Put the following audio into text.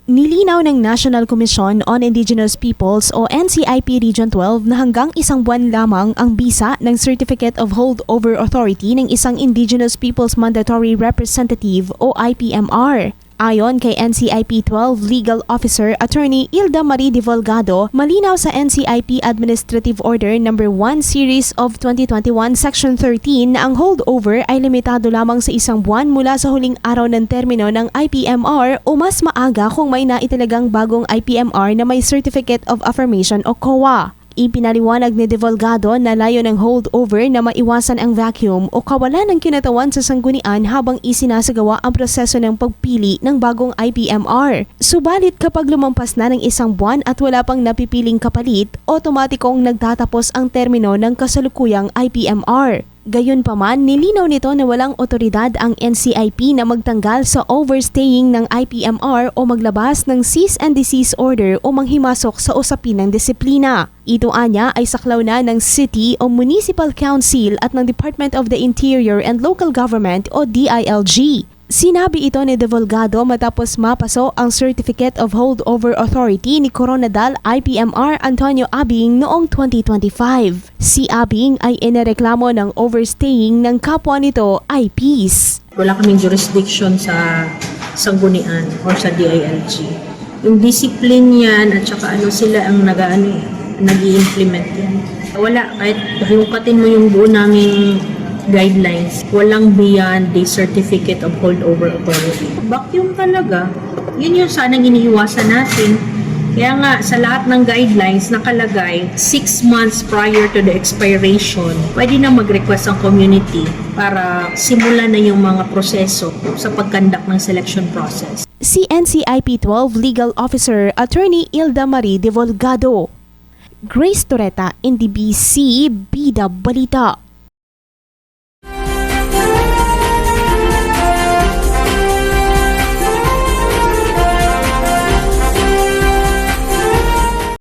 Nilinaw ng National Commission on Indigenous Peoples o NCIP Region 12 na hanggang isang buwan lamang ang bisa ng Certificate of Holdover Authority ng isang Indigenous Peoples Mandatory Representative o IPMR. Ayon kay NCIP 12 Legal Officer Attorney Ilda Marie Divulgado, malinaw sa NCIP Administrative Order No. 1 Series of 2021 Section 13 na ang holdover ay limitado lamang sa isang buwan mula sa huling araw ng termino ng IPMR o mas maaga kung may naitalagang bagong IPMR na may Certificate of Affirmation o COA. Ipinaliwanag ni Divulgado na layo ng holdover na maiwasan ang vacuum o kawalan ng kinatawan sa sanggunian habang isinasagawa ang proseso ng pagpili ng bagong IPMR. Subalit kapag lumampas na ng isang buwan at wala pang napipiling kapalit, otomatikong nagtatapos ang termino ng kasalukuyang IPMR. Gayunpaman, nilinaw nito na walang otoridad ang NCIP na magtanggal sa overstaying ng IPMR o maglabas ng cease and desist order o manghimasok sa usapin ng disiplina. Ito anya ay saklaw na ng City o Municipal Council at ng Department of the Interior and Local Government o DILG. Sinabi ito ni Divulgado matapos mapaso ang Certificate of Holdover Authority ni Coronadal IPMR Antonio Abing noong 2025. Si Abing ay inireklamo ng overstaying ng kapwa nito IPs. Wala kaming jurisdiction sa sanggunian or sa DILG. Yung discipline yan at saka sila ang nag-i-implement yan. Wala, kahit hinukatin mo yung buo naming guidelines, walang beyond the Certificate of Holdover Authority. Vacuum talaga, yun yung sanang iniiwasan natin. Kaya nga, sa lahat ng guidelines nakalagay, 6 months prior to the expiration, pwede na mag-request ang community para simulan na yung mga proseso sa pagkandak ng selection process. Si NCIP 12 Legal Officer Attorney Ilda Marie Divulgado. Grace Torreta, NDBC, Bida Balita.